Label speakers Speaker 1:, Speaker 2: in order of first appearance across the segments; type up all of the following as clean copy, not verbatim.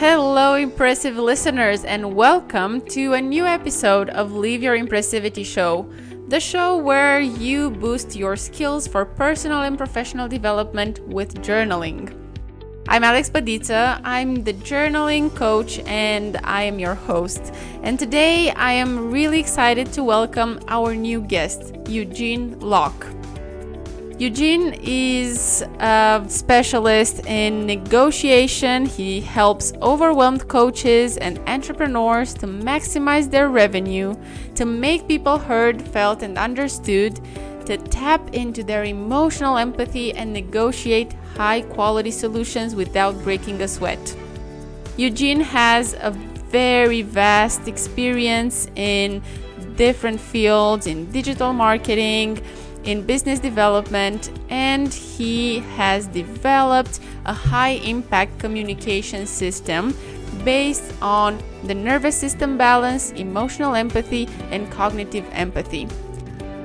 Speaker 1: Hello, impressive listeners, and welcome to a new episode of Live Your Impressivity Show, the show where you boost your skills for personal and professional development with journaling. I'm Alex Badita, I'm the journaling coach, and I am your host. And today I am really excited to welcome our new guest, Eugene Loc. Eugene is a specialist in negotiation. He helps overwhelmed coaches and entrepreneurs to maximize their revenue, to make people heard, felt, and understood, to tap into their emotional empathy and negotiate high-quality solutions without breaking a sweat. Eugene has a very vast experience in different fields, in digital marketing, in business development, and he has developed a high-impact communication system based on the nervous system balance, emotional empathy, and cognitive empathy.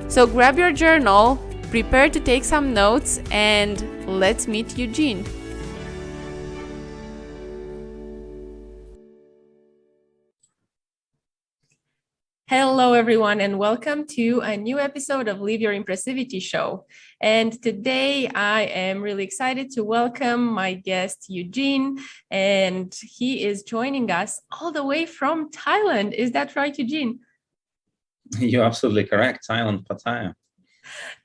Speaker 1: So grab your journal, prepare to take some notes, and let's meet Eugene. Hello, everyone, and welcome to a new episode of Live Your Impressivity Show. And today I am really excited to welcome my guest, Eugene, and he is joining us all the way from Thailand. Is that right, Eugene?
Speaker 2: You're absolutely correct. Thailand, Pattaya.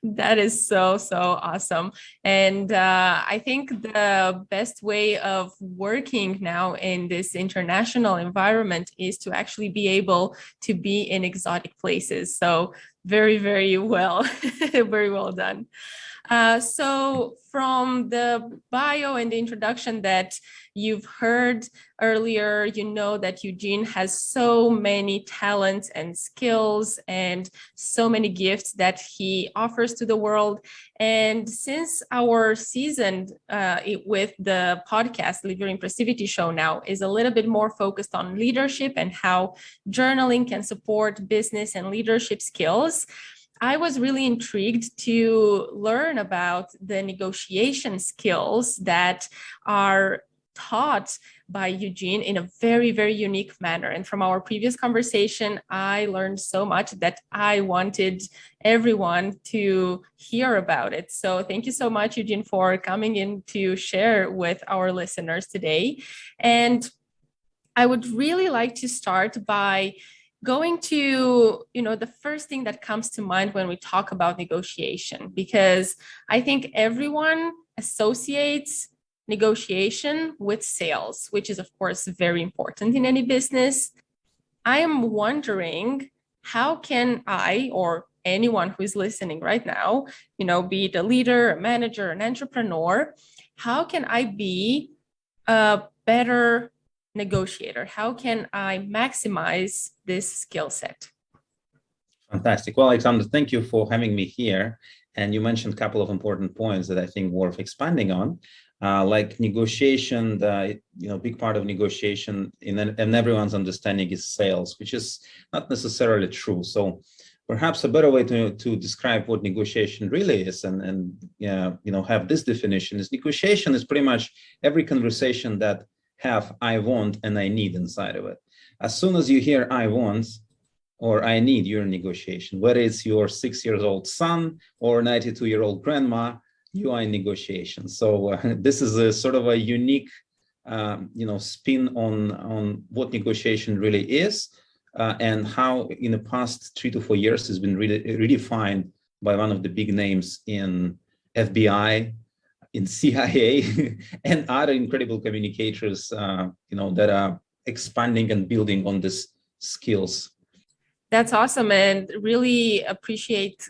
Speaker 1: That is so awesome. And I think the best way of working now in this international environment is to actually be able to be in exotic places. So very well, very well done. So from the bio and the introduction that you've heard earlier, you know that Eugene has so many talents and skills and so many gifts that he offers to the world. And since our season with the podcast, Live Your Impressivity Show now, is a little bit more focused on leadership and how journaling can support business and leadership skills, I was really intrigued to learn about the negotiation skills that are taught by Eugene in a very unique manner. And from our previous conversation, I learned so much that I wanted everyone to hear about it. So thank you so much, Eugene, for coming in to share with our listeners today. And I would really like to start by going to, the first thing that comes to mind when we talk about negotiation, because I think everyone associates negotiation with sales, which is, of course, very important in any business. I am wondering, how can I, or anyone who is listening right now, be it a leader, a manager, an entrepreneur, how can I be a better negotiator? How can I maximize this skill set?
Speaker 2: Fantastic. Well, Alexander, thank you for having me here. And you mentioned a couple of important points that I think worth expanding on, like negotiation. Big part of negotiation in everyone's understanding is sales, which is not necessarily true. So perhaps a better way to describe what negotiation really is and have this definition is negotiation is pretty much every conversation that have I want and I need inside of it. As soon as you hear I want or I need, you're in negotiation. Whether it's your 6-year-old son or 92-year-old grandma, you are in negotiation. So this is a sort of a unique, spin on what negotiation really is and how in the past 3 to 4 years has been really redefined by one of the big names in FBI, in CIA, and other incredible communicators, that are expanding and building on these skills.
Speaker 1: That's awesome, and really appreciate,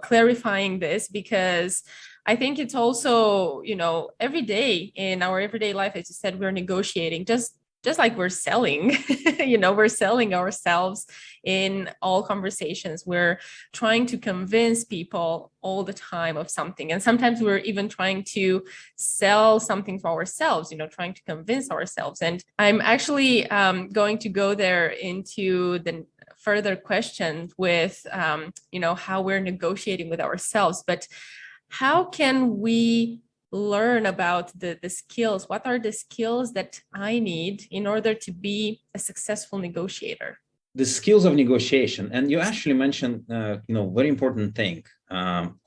Speaker 1: clarifying this, because I think it's also, every day in our everyday life, as you said, we're negotiating, just like we're selling, we're selling ourselves in all conversations. We're trying to convince people all the time of something. And sometimes we're even trying to sell something for ourselves, trying to convince ourselves. And I'm actually going to go there into the further question with, how we're negotiating with ourselves. But how can we learn about the skills? What are the skills that I need in order to be a successful negotiator?
Speaker 2: The skills of negotiation, and you actually mentioned, very important thing,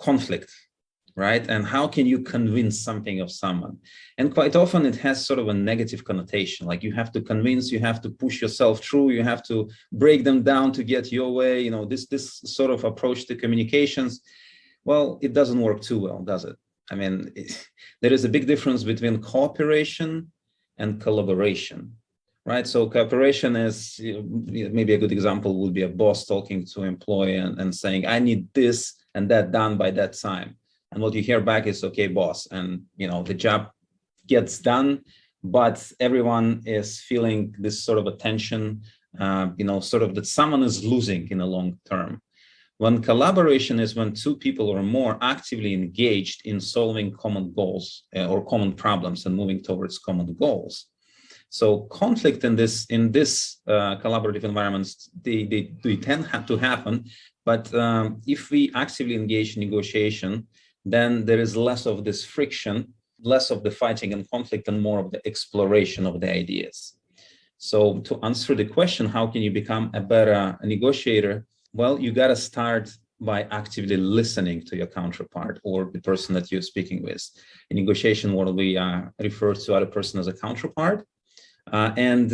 Speaker 2: conflict, right? And how can you convince something of someone? And quite often it has sort of a negative connotation, like you have to convince, you have to push yourself through, you have to break them down to get your way, this sort of approach to communications. Well, it doesn't work too well, does it? I mean, there is a big difference between cooperation and collaboration. Right. So cooperation is, maybe a good example would be a boss talking to an employee and saying, I need this and that done by that time. And what you hear back is, okay, boss. And, the job gets done, but everyone is feeling this sort of a tension, sort of that someone is losing in the long term. When collaboration is when two people or more actively engaged in solving common goals or common problems and moving towards common goals. So conflict in this collaborative environments, they tend to happen. But if we actively engage in negotiation, then there is less of this friction, less of the fighting and conflict, and more of the exploration of the ideas. So to answer the question, how can you become a better negotiator? Well, you got to start by actively listening to your counterpart or the person that you're speaking with. In negotiation world, we refer to other person as a counterpart. And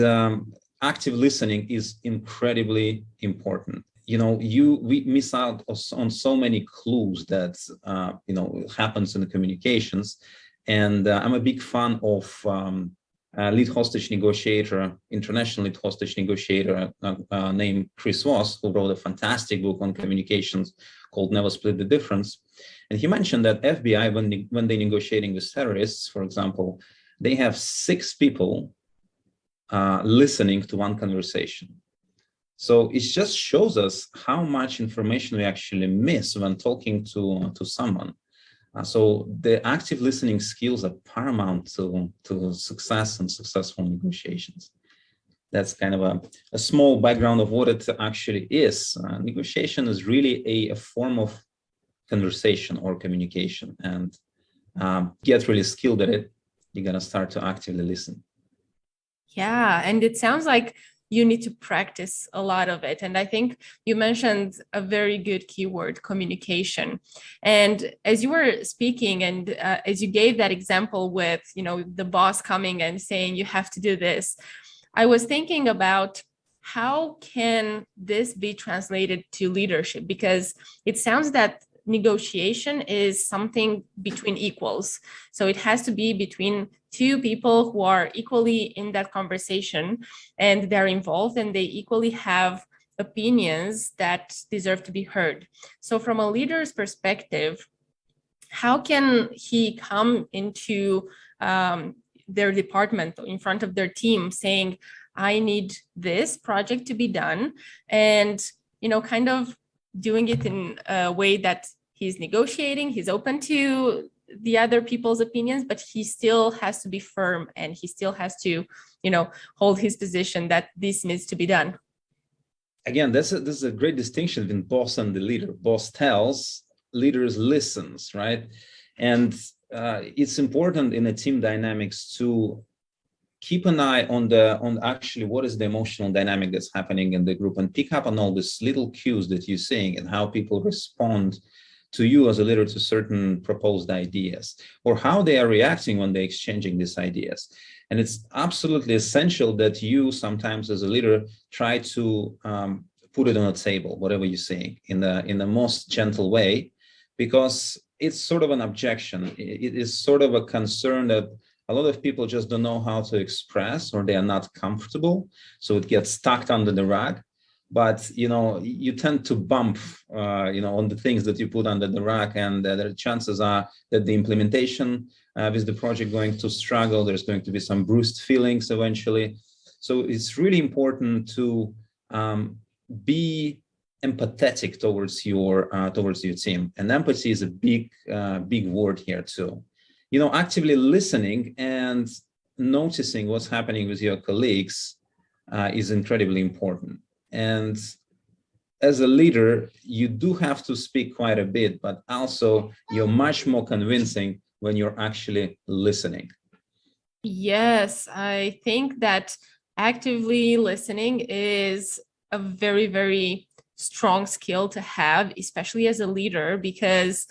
Speaker 2: active listening is incredibly important. We miss out on so many clues that happens in the communications. And I'm a big fan of lead hostage negotiator, international lead hostage negotiator named Chris Voss, who wrote a fantastic book on communications called Never Split the Difference. And he mentioned that FBI, when they're negotiating with terrorists, for example, they have 6 people listening to one conversation. So it just shows us how much information we actually miss when talking to someone. So the active listening skills are paramount to success and successful negotiations. That's kind of a small background of what it actually is. Negotiation is really a form of conversation or communication, and get really skilled at it. You're gonna start to actively listen.
Speaker 1: Yeah, and it sounds like you need to practice a lot of it. And I think you mentioned a very good keyword, communication. And as you were speaking and as you gave that example with, the boss coming and saying, you have to do this, I was thinking about how can this be translated to leadership? Because it sounds that negotiation is something between equals. So it has to be between 2 people who are equally in that conversation and they're involved and they equally have opinions that deserve to be heard. So from a leader's perspective, how can he come into their department in front of their team saying, I need this project to be done, and kind of doing it in a way that he's negotiating, he's open to the other people's opinions, but he still has to be firm and he still has to, hold his position that this needs to be done.
Speaker 2: Again, this is a great distinction between boss and the leader. Boss tells, leaders listens, right? And it's important in a team dynamics to keep an eye on actually what is the emotional dynamic that's happening in the group, and pick up on all these little cues that you're seeing and how people respond to you as a leader to certain proposed ideas, or how they are reacting when they're exchanging these ideas. And it's absolutely essential that you sometimes as a leader try to put it on the table, whatever you're saying, in the most gentle way, because it's sort of an objection. It is sort of a concern that a lot of people just don't know how to express, or they are not comfortable. So it gets stuck under the rug. But, you tend to bump, on the things that you put under the rug, and the chances are that the implementation with the project going to struggle. There's going to be some bruised feelings eventually. So it's really important to be empathetic towards your team. And empathy is a big word here too. Actively listening and noticing what's happening with your colleagues is incredibly important. And as a leader, you do have to speak quite a bit, but also you're much more convincing when you're actually listening?
Speaker 1: Yes, I think that actively listening is a very, very strong skill to have, especially as a leader, because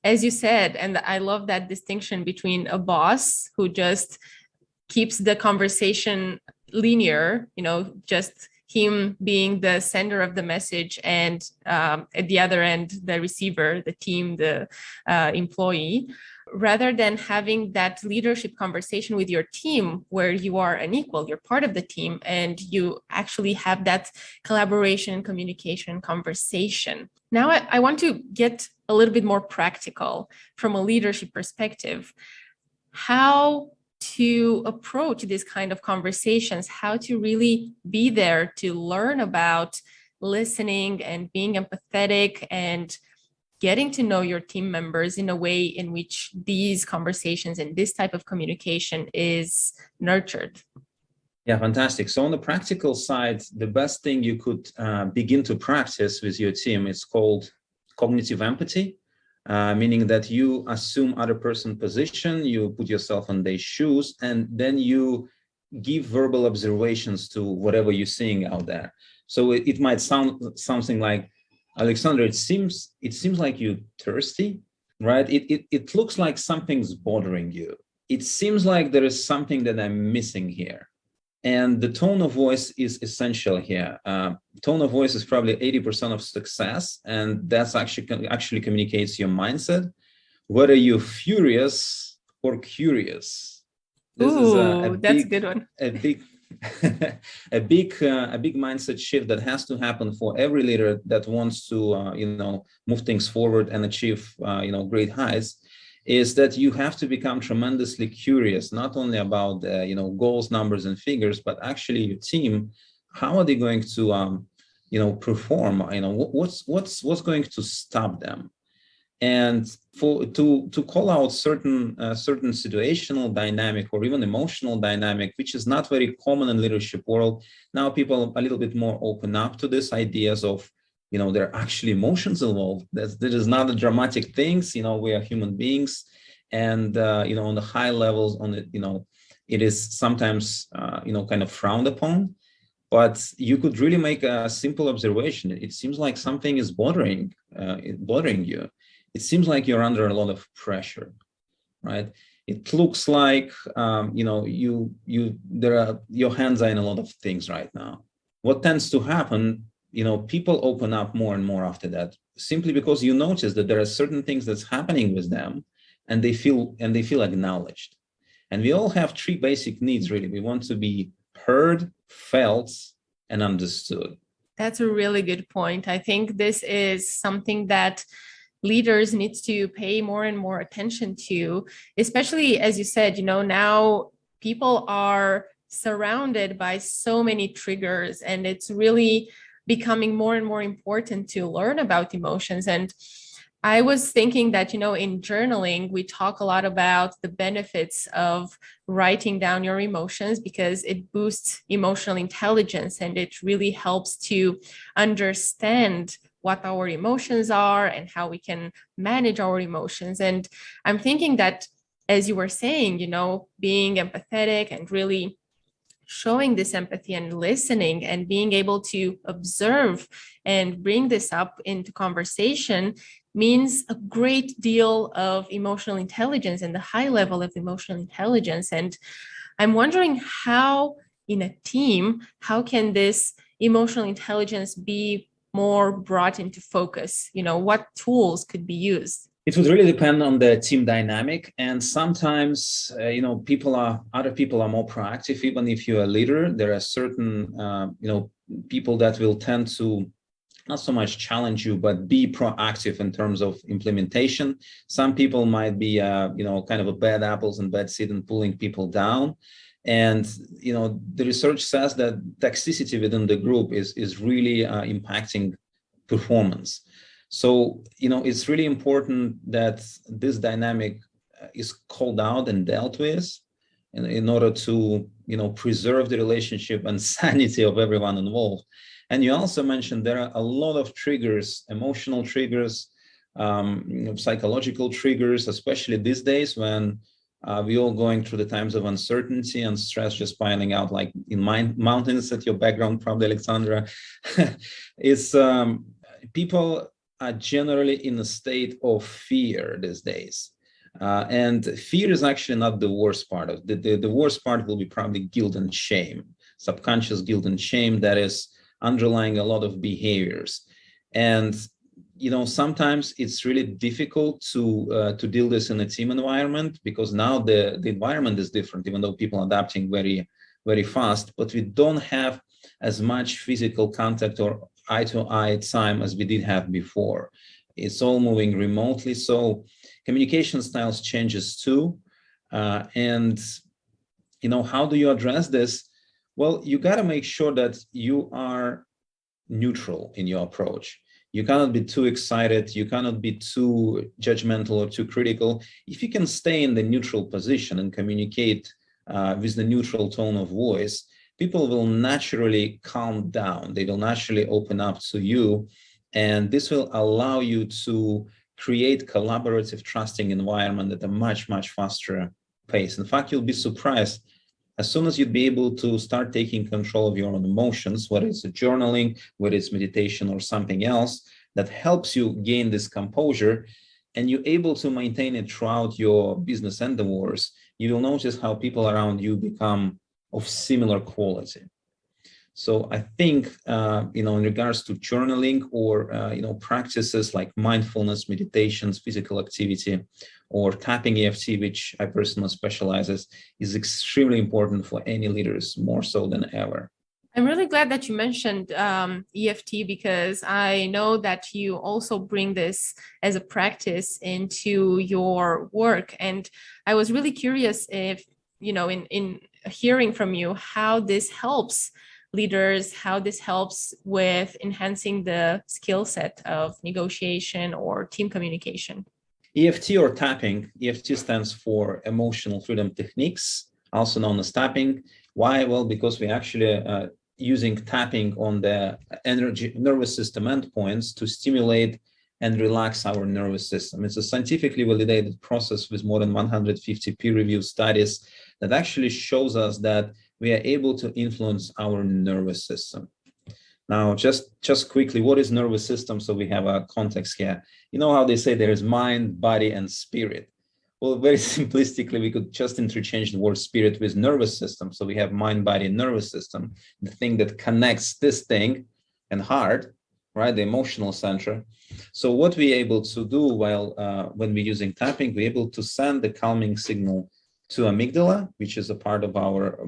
Speaker 1: as you said, and I love that distinction between a boss who just keeps the conversation linear, just him being the sender of the message, and at the other end, the receiver, the team, the employee, rather than having that leadership conversation with your team where you are an equal, you're part of the team, and you actually have that collaboration, communication, conversation. Now, I want to get a little bit more practical from a leadership perspective. How to approach this kind of conversations, how to really be there to learn about listening and being empathetic and getting to know your team members in a way in which these conversations and this type of communication is nurtured.
Speaker 2: Yeah, fantastic. So on the practical side, the best thing you could begin to practice with your team is called cognitive empathy. Meaning that you assume other person's position, you put yourself on their shoes, and then you give verbal observations to whatever you're seeing out there. So it might sound something like, Alexander, it seems like you're thirsty, right? It looks like something's bothering you. It seems like there is something that I'm missing here. And the tone of voice is essential here. Tone of voice is probably 80% of success, and that's actually communicates your mindset, whether you're furious or curious.
Speaker 1: This is that's a good one.
Speaker 2: a big mindset shift that has to happen for every leader that wants to move things forward and achieve great heights. Is that you have to become tremendously curious, not only about goals, numbers, and figures, but actually your team. How are they going to perform? What's going to stop them? And to call out certain situational dynamic or even emotional dynamic, which is not very common in leadership world. Now people are a little bit more open up to this ideas of there are actually emotions involved. That is not a dramatic things. We are human beings, and on the high levels, it is sometimes kind of frowned upon. But you could really make a simple observation. It seems like something is bothering you. It seems like you're under a lot of pressure, right? It looks like your hands are in a lot of things right now. What tends to happen? People open up more and more after that, simply because you notice that there are certain things that's happening with them, and they feel acknowledged. And we all have three basic needs, really. We want to be heard, felt, and understood.
Speaker 1: That's a really good point. I think this is something that leaders need to pay more and more attention to, especially as you said, now people are surrounded by so many triggers, and it's really becoming more and more important to learn about emotions. And I was thinking that, in journaling, we talk a lot about the benefits of writing down your emotions because it boosts emotional intelligence, and it really helps to understand what our emotions are and how we can manage our emotions. And I'm thinking that, as you were saying, being empathetic and really showing this empathy and listening and being able to observe and bring this up into conversation means a great deal of emotional intelligence and the high level of emotional intelligence. And I'm wondering how in a team, how can this emotional intelligence be more brought into focus? What tools could be used?
Speaker 2: It would really depend on the team dynamic, and sometimes other people are more proactive. Even if you're a leader, there are certain people that will tend to not so much challenge you, but be proactive in terms of implementation. Some people might be kind of a bad apples and bad seed and pulling people down. And the research says that toxicity within the group is really impacting performance. So, it's really important that this dynamic is called out and dealt with in order to, preserve the relationship and sanity of everyone involved. And you also mentioned there are a lot of triggers, emotional triggers, psychological triggers, especially these days when we're all going through the times of uncertainty and stress just piling out, like in mountains at your background, probably, Alexandra. It's people are generally in a state of fear these days. And fear is actually not the worst part of it. The worst part will be probably guilt and shame, subconscious guilt and shame that is underlying a lot of behaviors. And sometimes it's really difficult to deal this in a team environment, because now the environment is different, even though people are adapting very, very fast, but we don't have as much physical contact or eye-to-eye time as we did have before. It's all moving remotely, so communication styles changes too. And how do you address this? Well, you got to make sure that you are neutral in your approach. You cannot be too excited. You cannot be too judgmental or too critical. If you can stay in the neutral position and communicate with the neutral tone of voice, people will naturally calm down. They will naturally open up to you. And this will allow you to create collaborative, trusting environment at a much, much faster pace. In fact, you'll be surprised as soon as you'd be able to start taking control of your own emotions, whether it's a journaling, whether it's meditation or something else that helps you gain this composure, and you're able to maintain it throughout your business endeavors, you will notice how people around you become of similar quality. So I think, in regards to journaling or, practices like mindfulness, meditations, physical activity, or tapping EFT, which I personally specialize in, is extremely important for any leaders, more so than ever.
Speaker 1: I'm really glad that you mentioned EFT, because I know that you also bring this as a practice into your work. And I was really curious if, in hearing from you, how this helps leaders, how this helps with enhancing the skill set of negotiation or team communication.
Speaker 2: EFT or tapping, EFT stands for Emotional Freedom Techniques, also known as tapping. Why? Well, because we actually using tapping on the nervous system endpoints to stimulate and relax our nervous system. It's a scientifically validated process with more than 150 peer-reviewed studies that actually shows us that we are able to influence our nervous system. Now, just quickly, what is nervous system? So we have a context here. You know how they say there is mind, body, and spirit? Well, very simplistically, we could just interchange the word spirit with nervous system. So we have mind, body, and nervous system, the thing that connects this thing and heart, right? The emotional center. So what we're able to do while when we're using tapping, we're able to send the calming signal to amygdala, which is a part of our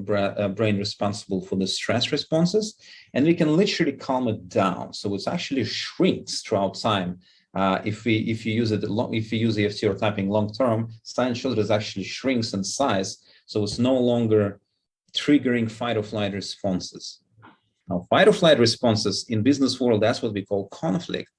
Speaker 2: brain responsible for the stress responses, and we can literally calm it down. So it actually shrinks throughout time. If you use EFT or tapping long term, science shows it actually shrinks in size, so it's no longer triggering fight or flight responses. Now, fight or flight responses in business world, that's what we call conflict.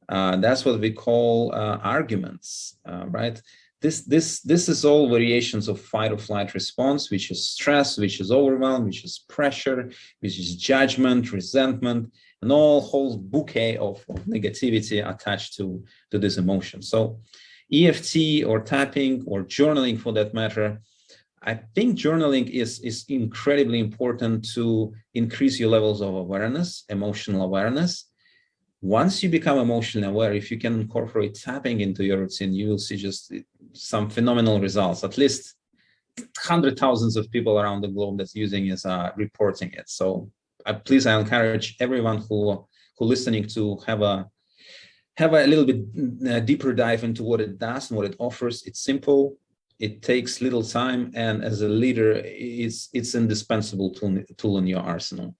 Speaker 2: That's what we call arguments, right? This is all variations of fight or flight response, which is stress, which is overwhelm, which is pressure, which is judgment, resentment, and all whole bouquet of negativity attached to this emotion. So EFT or tapping or journaling, for that matter, I think journaling is incredibly important to increase your levels of awareness, emotional awareness. Once you become emotionally aware, if you can incorporate tapping into your routine, you will see just some phenomenal results. At least 100,000 of people around the globe that's using is reporting it. So please, I encourage everyone who listening to have a little bit deeper dive into what it does and what it offers. It's simple. It takes little time, and as a leader, it's indispensable tool in your arsenal.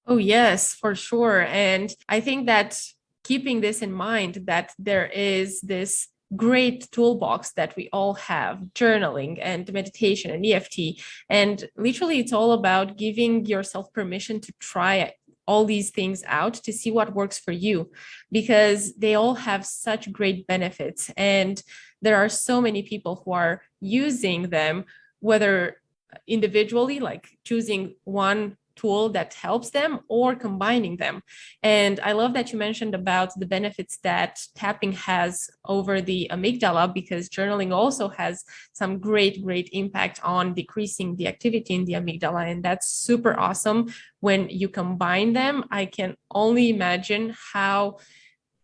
Speaker 1: Oh, yes, for sure. And I think that keeping this in mind, that there is this great toolbox that we all have, journaling and meditation and EFT. And literally, it's all about giving yourself permission to try all these things out to see what works for you, because they all have such great benefits. And there are so many people who are using them, whether individually, like choosing one tool that helps them or combining them. And I love that you mentioned about the benefits that tapping has over the amygdala, because journaling also has some great impact on decreasing the activity in the amygdala. And that's super awesome. When you combine them, I can only imagine how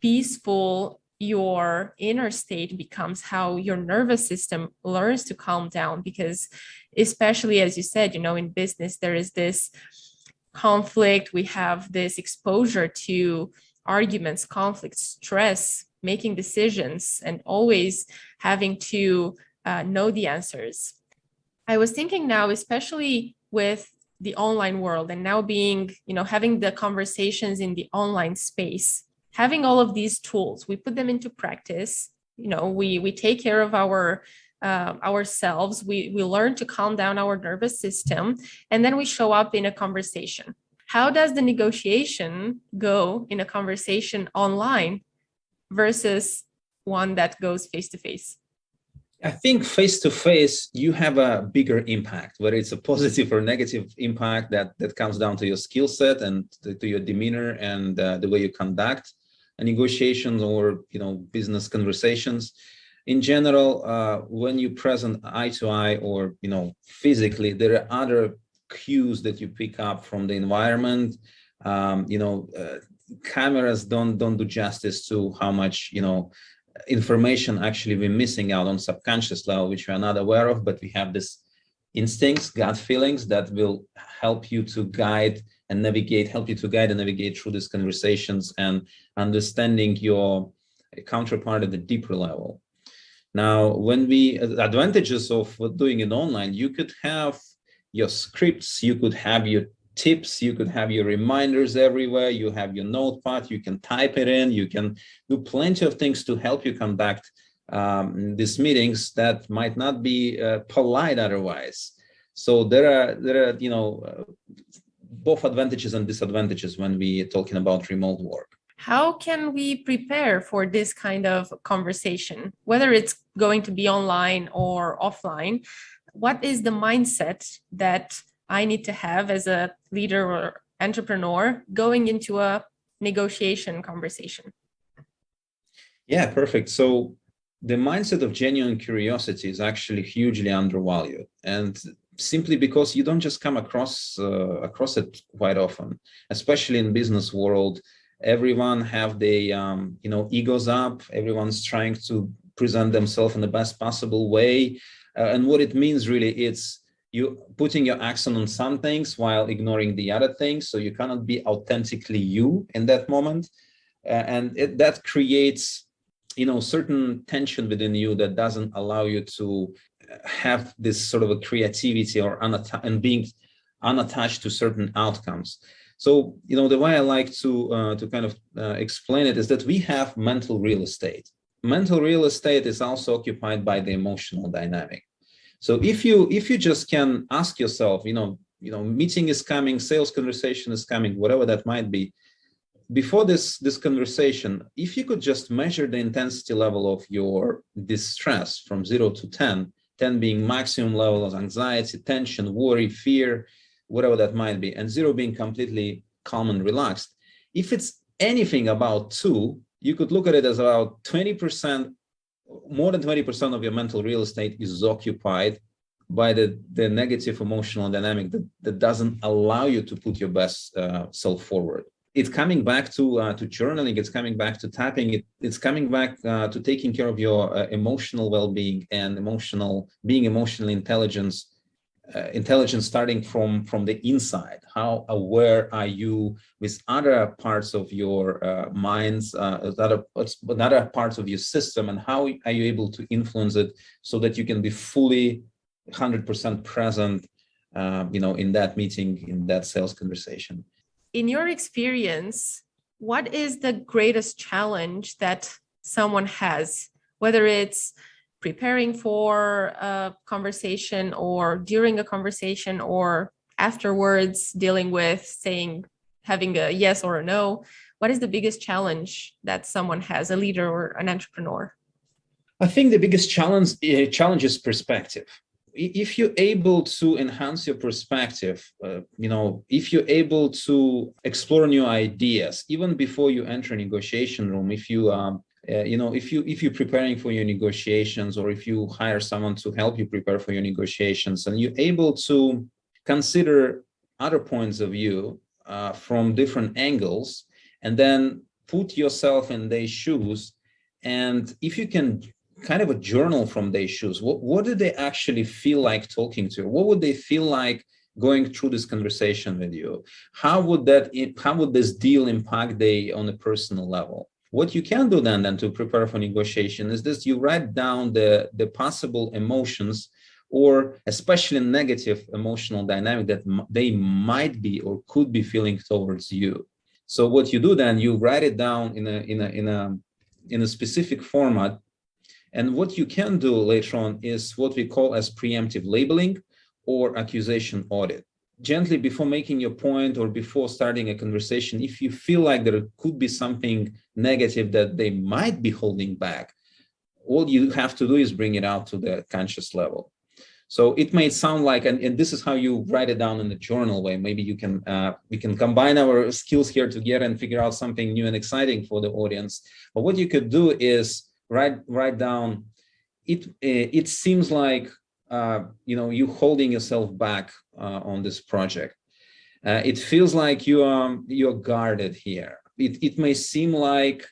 Speaker 1: peaceful your inner state becomes, how your nervous system learns to calm down. Because especially, as you said, in business, there is this conflict. We have this exposure to arguments, conflicts, stress, making decisions, and always having to know the answers. I was thinking now, especially with the online world, and now being, having the conversations in the online space, having all of these tools, we put them into practice. We take care of ourselves. We learn to calm down our nervous system, and then we show up in a conversation. How does the negotiation go in a conversation online versus one that goes face to face?
Speaker 2: I think face to face, you have a bigger impact, whether it's a positive or negative impact that comes down to your skill set and to your demeanor and the way you conduct negotiations or business conversations. In general, when you present eye to eye or physically, there are other cues that you pick up from the environment. Cameras don't do justice to how much information actually we're missing out on subconscious level, which we are not aware of, but we have this instincts, gut feelings that will help you to guide and navigate through these conversations and understanding your counterpart at a deeper level. Now, advantages of doing it online, you could have your scripts, you could have your tips, you could have your reminders everywhere, you have your notepad, you can type it in, you can do plenty of things to help you conduct these meetings that might not be polite otherwise. So there are both advantages and disadvantages when we are talking about remote work.
Speaker 1: How can we prepare for this kind of conversation, whether it's going to be online or offline? What is the mindset that I need to have as a leader or entrepreneur going into a negotiation conversation?
Speaker 2: Yeah, perfect. So the mindset of genuine curiosity is actually hugely undervalued, and simply because you don't just come across it quite often, especially in business world. Everyone have their egos up. Everyone's trying to present themselves in the best possible way, and what it means really, it's you putting your accent on some things while ignoring the other things, so you cannot be authentically you in that moment, and that creates certain tension within you that doesn't allow you to have this sort of a creativity or and being unattached to certain outcomes. So the way I like to kind of explain it is that we have mental real estate. Mental real estate is also occupied by the emotional dynamic. So if you just can ask yourself, meeting is coming, sales conversation is coming, whatever that might be, before this conversation, if you could just measure the intensity level of your distress from 0 to 10, 10 being maximum level of anxiety, tension, worry, fear, whatever that might be, and 0 being completely calm and relaxed. If it's anything about 2, you could look at it as about 20%, more than 20% of your mental real estate is occupied by the negative emotional dynamic that doesn't allow you to put your best self forward. It's coming back to journaling. It's coming back to tapping. It's coming back to taking care of your emotional well-being and being emotionally intelligent starting from the inside. How aware are you with other parts of your minds, other parts of your system, and how are you able to influence it so that you can be fully 100% present, in that meeting, in that sales conversation.
Speaker 1: In your experience, what is the greatest challenge that someone has, whether it's preparing for a conversation or during a conversation or afterwards dealing with having a yes or a no? What is the biggest challenge that someone has, a leader or an entrepreneur?
Speaker 2: I think the biggest challenge is perspective. if you're able to enhance your perspective, if you're able to explore new ideas, even before you enter a negotiation room, if you're preparing for your negotiations, or if you hire someone to help you prepare for your negotiations, and you're able to consider other points of view from different angles, and then put yourself in their shoes, and if you can kind of a journal from their shoes, what do they actually feel like talking to you? What would they feel like going through this conversation with you? How would this deal impact they on a personal level? What you can do then to prepare for negotiation is this: you write down the possible emotions, or especially negative emotional dynamic that they might be or could be feeling towards you. So what you do then, you write it down in a specific format. And what you can do later on is what we call as preemptive labeling or accusation audit. Gently, before making your point or before starting a conversation, if you feel like there could be something negative that they might be holding back, all you have to do is bring it out to the conscious level. So it may sound like, and this is how you write it down in the journal way. Maybe we can combine our skills here together and figure out something new and exciting for the audience. But what you could do is write down. It seems like you holding yourself back on this project. It feels like you're guarded here. It may seem like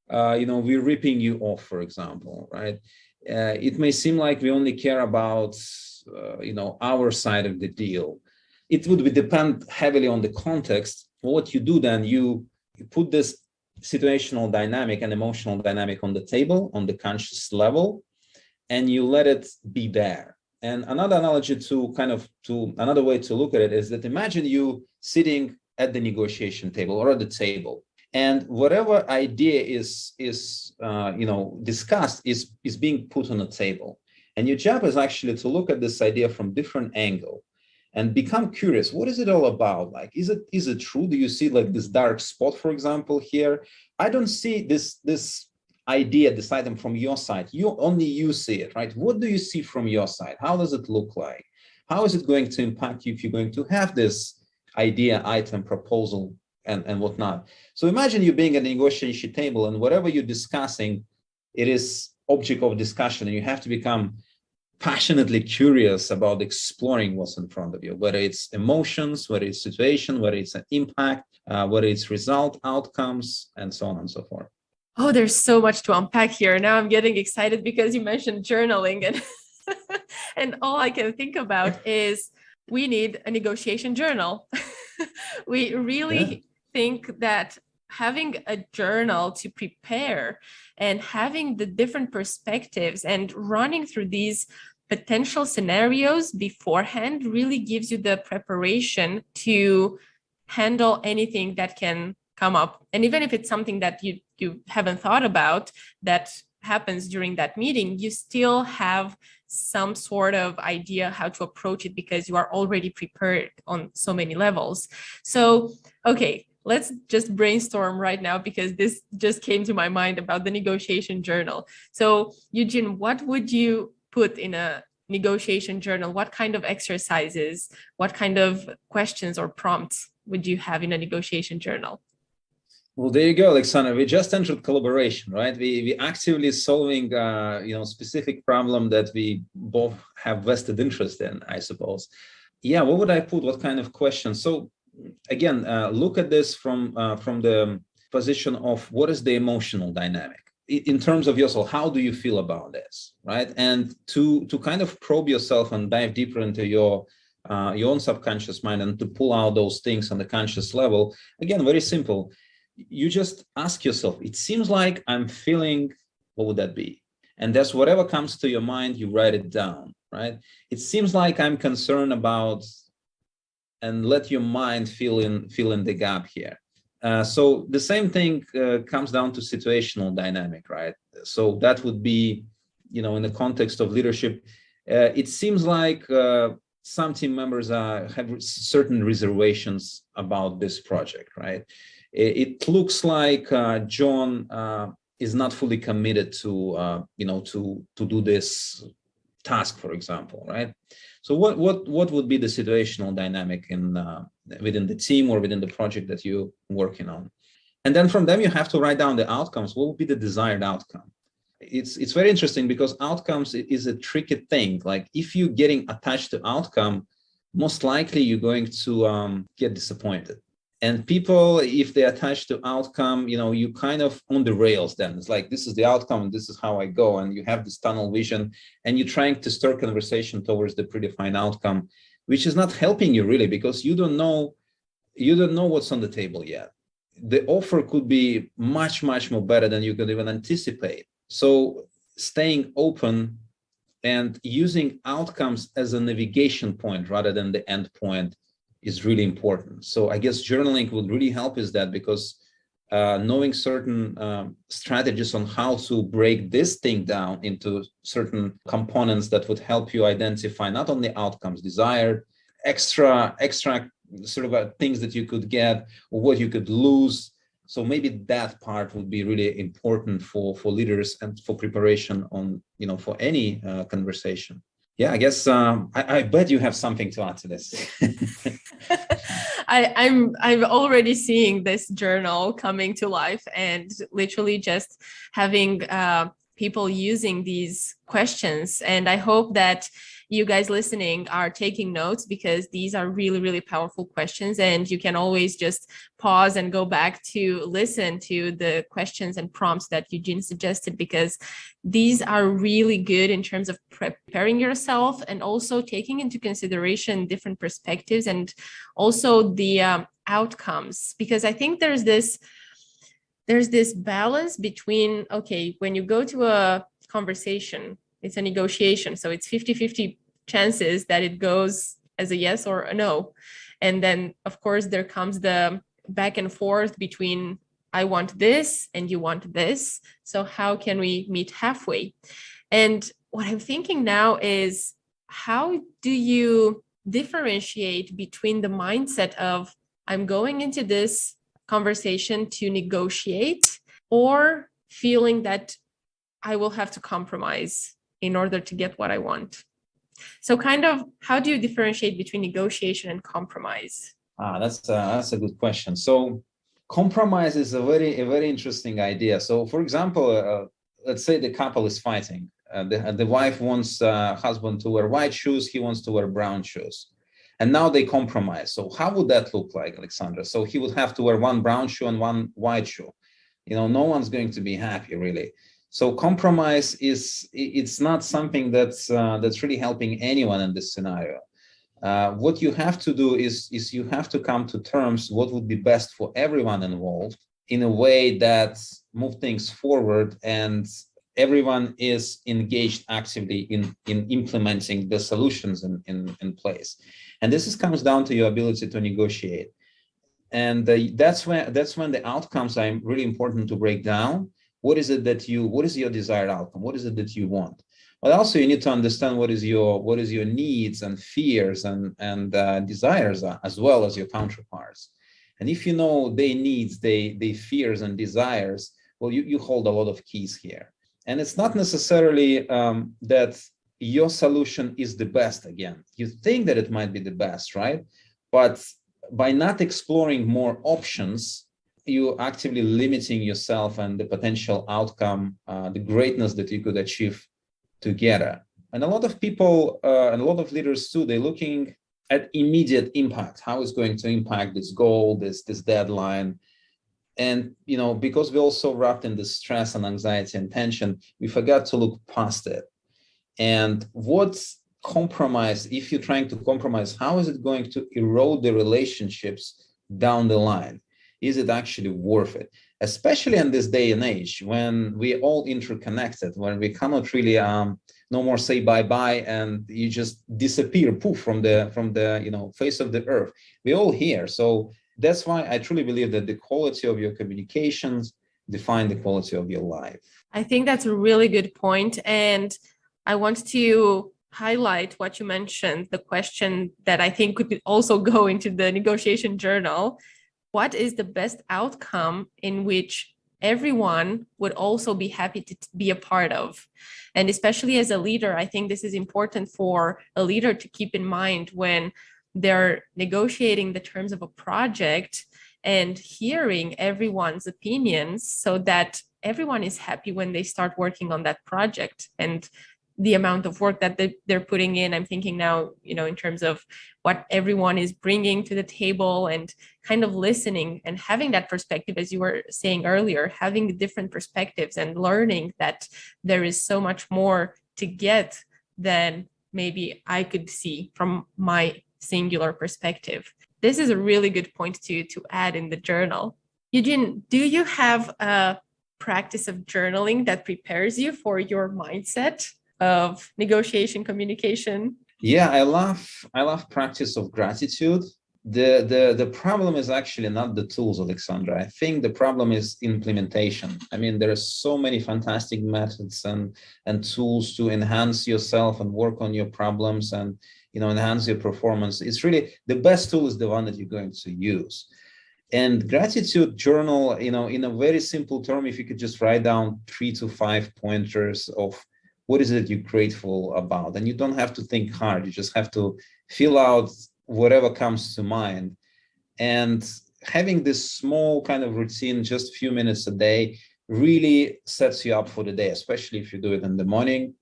Speaker 2: we're ripping you off, for example, right? It may seem like we only care about our side of the deal. It would depend heavily on the context. What you do then, you put this situational dynamic and emotional dynamic on the table, on the conscious level, and you let it be there. And another analogy to another way to look at it is that imagine you sitting at the negotiation table or at the table, and whatever idea is discussed is being put on the table. And your job is actually to look at this idea from different angle and become curious. What is it all about? Like, is it true? Do you see like this dark spot, for example, here? I don't see this idea, this item from your side. Only you see it, right? What do you see from your side? How does it look like? How is it going to impact you if you're going to have this idea, item, proposal, and whatnot? So imagine you being at a negotiation table, and whatever you're discussing, it is object of discussion, and you have to become passionately curious about exploring what's in front of you, whether it's emotions, whether it's situation, whether it's an impact, whether it's result, outcomes, and so on and so forth.
Speaker 1: Oh, there's so much to unpack here. Now I'm getting excited because you mentioned journaling, and and all I can think about is we need a negotiation journal. We really think that having a journal to prepare and having the different perspectives and running through these potential scenarios beforehand really gives you the preparation to handle anything that can come up. And even if it's something that you haven't thought about that happens during that meeting, you still have some sort of idea how to approach it because you are already prepared on so many levels. So, okay, let's just brainstorm right now because this just came to my mind about the negotiation journal. So, Eugene, what would you put in a negotiation journal? What kind of exercises, what kind of questions or prompts would you have in a negotiation journal?
Speaker 2: Well, there you go, Alexander. We just entered collaboration, right? We actively solving, specific problem that we both have vested interest in, I suppose. Yeah, what would I put? What kind of questions? So again, look at this from the position of what is the emotional dynamic in terms of yourself. How do you feel about this, right? And to kind of probe yourself and dive deeper into your own subconscious mind and to pull out those things on the conscious level. Again, very simple. You just ask yourself, it seems like I'm feeling, what would that be? And that's whatever comes to your mind, you write it down, right? It seems like I'm concerned about, and let your mind fill in the gap here. So the same thing comes down to situational dynamic, right? So that would be, in the context of leadership, it seems like some team members have certain reservations about this project, right? It looks like John is not fully committed to do this task, for example, right? So what would be the situational dynamic in within the team or within the project that you're working on? And then from them, you have to write down the outcomes. What would be the desired outcome? It's very interesting because outcomes is a tricky thing. Like if you're getting attached to outcome, most likely you're going to get disappointed. And people, if they attach to outcome, you kind of on the rails then. It's like, this is the outcome, and this is how I go. And you have this tunnel vision, and you're trying to stir conversation towards the predefined outcome, which is not helping you really, because you don't know what's on the table yet. The offer could be much, much more better than you could even anticipate. So staying open and using outcomes as a navigation point rather than the end point is really important. So I guess journaling would really help is that, because knowing certain strategies on how to break this thing down into certain components that would help you identify not only outcomes desired, extra sort of things that you could get or what you could lose. So maybe that part would be really important for leaders and for preparation on, for any conversation. Yeah, I guess I bet you have something to add to this.
Speaker 1: I'm already seeing this journal coming to life, and literally just having people using these questions. And I hope that you guys listening are taking notes, because these are really, really powerful questions, and you can always just pause and go back to listen to the questions and prompts that Eugene suggested, because these are really good in terms of preparing yourself and also taking into consideration different perspectives and also the outcomes. Because I think there's this balance between, okay, when you go to a conversation, it's a negotiation, so it's 50-50 chances that it goes as a yes or a no. And then, of course, there comes the back and forth between I want this and you want this. So how can we meet halfway? And what I'm thinking now is, how do you differentiate between the mindset of I'm going into this conversation to negotiate, or feeling that I will have to compromise in order to get what I want? So kind of, how do you differentiate between negotiation and compromise?
Speaker 2: That's a good question. So compromise is a very interesting idea. So for example, let's say the couple is fighting. The wife wants husband to wear white shoes. He wants to wear brown shoes. And now they compromise. So how would that look like, Alexandra? So he would have to wear one brown shoe and one white shoe. No one's going to be happy, really. So compromise it's not something that's really helping anyone in this scenario. What you have to do is you have to come to terms what would be best for everyone involved in a way that move things forward and everyone is engaged actively in implementing the solutions in place. And this comes down to your ability to negotiate. And that's when the outcomes are really important to break down. What is your desired outcome? What is it that you want? But also you need to understand what is your needs and fears and desires are, as well as your counterparts. And if you know their needs, their fears and desires, well, you hold a lot of keys here. And it's not necessarily that your solution is the best. Again, you think that it might be the best, right? But by not exploring more options, you're actively limiting yourself and the potential outcome, the greatness that you could achieve together. And a lot of people and a lot of leaders too, they're looking at immediate impact. How is going to impact this goal, this deadline? And, because we're also wrapped in the stress and anxiety and tension, we forgot to look past it. And what's compromise, if you're trying to compromise, how is it going to erode the relationships down the line? Is it actually worth it? Especially in this day and age when we're all interconnected, when we cannot really no more say bye-bye and you just disappear poof from the face of the earth. We're all here. So that's why I truly believe that the quality of your communications define the quality of your life.
Speaker 1: I think that's a really good point. And I want to highlight what you mentioned, the question that I think could also go into the negotiation journal. What is the best outcome in which everyone would also be happy to be a part of. And especially as a leader, I think this is important for a leader to keep in mind when they're negotiating the terms of a project and hearing everyone's opinions so that everyone is happy when they start working on that project. And the amount of work that they're putting in, I'm thinking now, in terms of what everyone is bringing to the table and kind of listening and having that perspective, as you were saying earlier, having different perspectives and learning that there is so much more to get than maybe I could see from my singular perspective. This is a really good point to add in the journal. Eugene, do you have a practice of journaling that prepares you for your mindset of negotiation communication?
Speaker 2: Yeah, I love practice of gratitude. The problem is actually not the tools, Alexandra. I think the problem is implementation. I mean, there are so many fantastic methods and tools to enhance yourself and work on your problems and enhance your performance. It's really the best tool is the one that you're going to use. And gratitude journal, in a very simple term, if you could just write down 3 to 5 pointers of what is it you're grateful about? And you don't have to think hard. You just have to fill out whatever comes to mind. And having this small kind of routine, just a few minutes a day, really sets you up for the day, especially if you do it in the morning.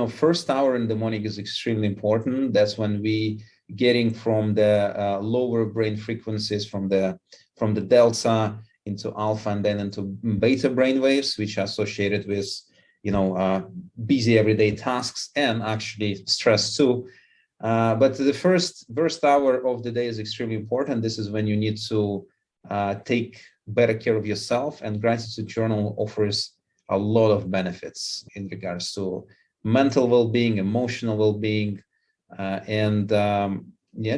Speaker 2: First hour in the morning is extremely important. That's when we getting from the lower brain frequencies from the delta into alpha and then into beta brain waves, which are associated with busy everyday tasks and actually stress too. But the first hour of the day is extremely important. This is when you need to take better care of yourself, and gratitude journal offers a lot of benefits in regards to mental well-being, emotional well-being, and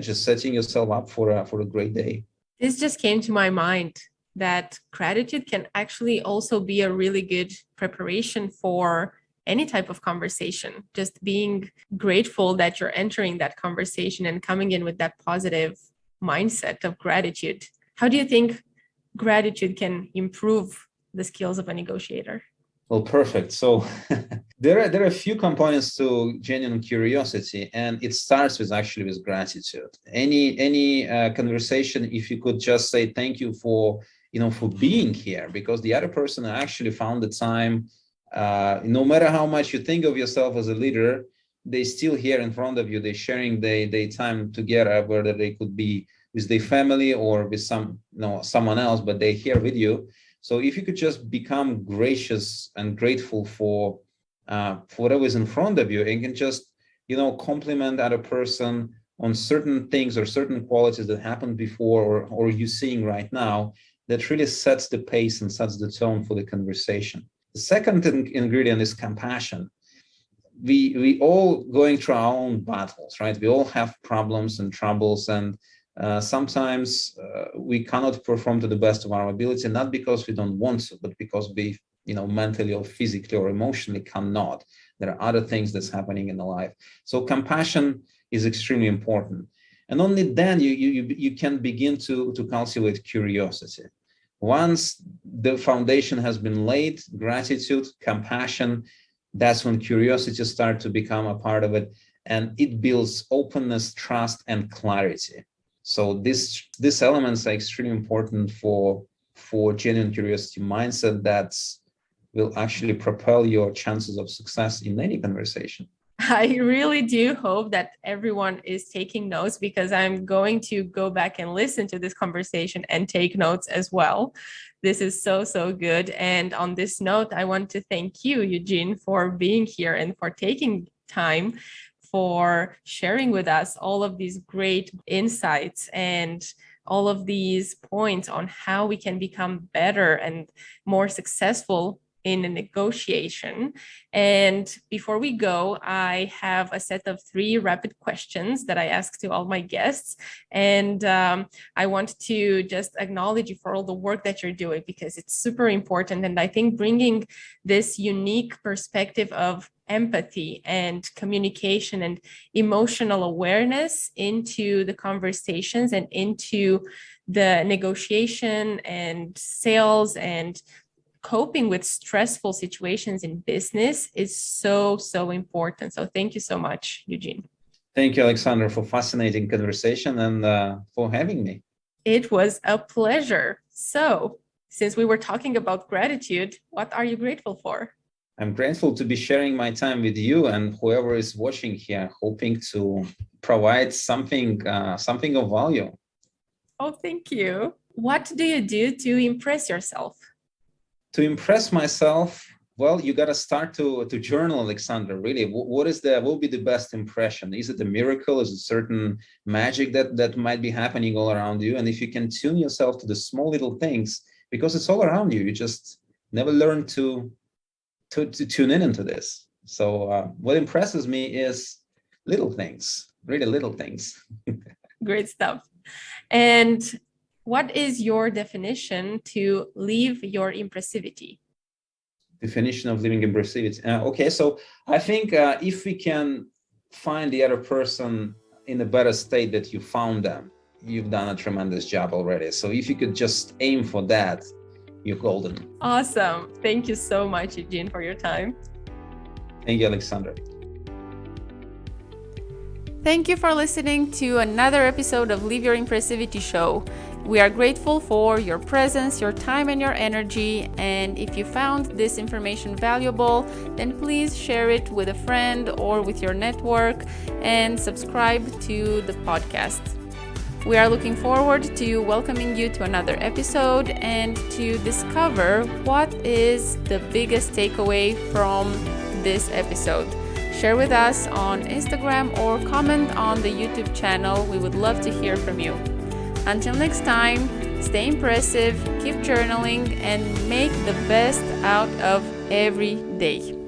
Speaker 2: just setting yourself up for a great day.
Speaker 1: This just came to my mind that gratitude can actually also be a really good preparation for any type of conversation. Just being grateful that you're entering that conversation and coming in with that positive mindset of gratitude. How do you think gratitude can improve the skills of a negotiator?
Speaker 2: Well, perfect. So there are a few components to genuine curiosity, and it starts with gratitude. Any conversation, if you could just say thank you for being here, because the other person actually found the time. No matter how much you think of yourself as a leader, they still here in front of you. They're sharing their time together, whether they could be with their family or with someone else, but they're here with you. So if you could just become gracious and grateful for whatever is in front of you, and can just compliment other person on certain things or certain qualities that happened before or you're seeing right now, that really sets the pace and sets the tone for the conversation. The second ingredient is compassion. We all going through our own battles, right? We all have problems and troubles, and sometimes we cannot perform to the best of our ability, not because we don't want to, but because we, mentally or physically or emotionally cannot. There are other things that's happening in the life. So compassion is extremely important. And only then you can begin to cultivate curiosity. Once the foundation has been laid, gratitude, compassion, that's when curiosity starts to become a part of it, and it builds openness, trust, and clarity. So these elements are extremely important for genuine curiosity mindset that will actually propel your chances of success in any conversation.
Speaker 1: I really do hope that everyone is taking notes, because I'm going to go back and listen to this conversation and take notes as well. This is so, so good. And on this note, I want to thank you, Eugene, for being here and for taking time for sharing with us all of these great insights and all of these points on how we can become better and more successful in a negotiation. And before we go, I have a set of 3 rapid questions that I ask to all my guests. And I want to just acknowledge you for all the work that you're doing, because it's super important. And I think bringing this unique perspective of empathy and communication and emotional awareness into the conversations and into the negotiation and sales and coping with stressful situations in business is so, so important. So thank you so much, Eugene.
Speaker 2: Thank you, Alexander, for fascinating conversation and for having me.
Speaker 1: It was a pleasure. So, since we were talking about gratitude, what are you grateful for?
Speaker 2: I'm grateful to be sharing my time with you and whoever is watching here, hoping to provide something of value.
Speaker 1: Oh, thank you. What do you do to impress yourself?
Speaker 2: To impress myself, well, you got to start to journal, Alexander. Really, what will be the best impression? Is it a miracle? Is it certain magic that might be happening all around you? And if you can tune yourself to the small little things, because it's all around you, you just never learn to tune into this. So what impresses me is little things, really little things.
Speaker 1: Great stuff. And what is your definition to live your impressivity?
Speaker 2: Definition of living impressivity. Okay, so I think if we can find the other person in a better state that you found them, you've done a tremendous job already. So if you could just aim for that, you're golden.
Speaker 1: Awesome. Thank you so much, Eugene, for your time.
Speaker 2: Thank you, Alexander.
Speaker 1: Thank you for listening to another episode of Live Your Impressivity Show. We are grateful for your presence, your time, and your energy. And if you found this information valuable, then please share it with a friend or with your network and subscribe to the podcast. We are looking forward to welcoming you to another episode and to discover what is the biggest takeaway from this episode. Share with us on Instagram or comment on the YouTube channel. We would love to hear from you. Until next time, stay impressive, keep journaling, and make the best out of every day.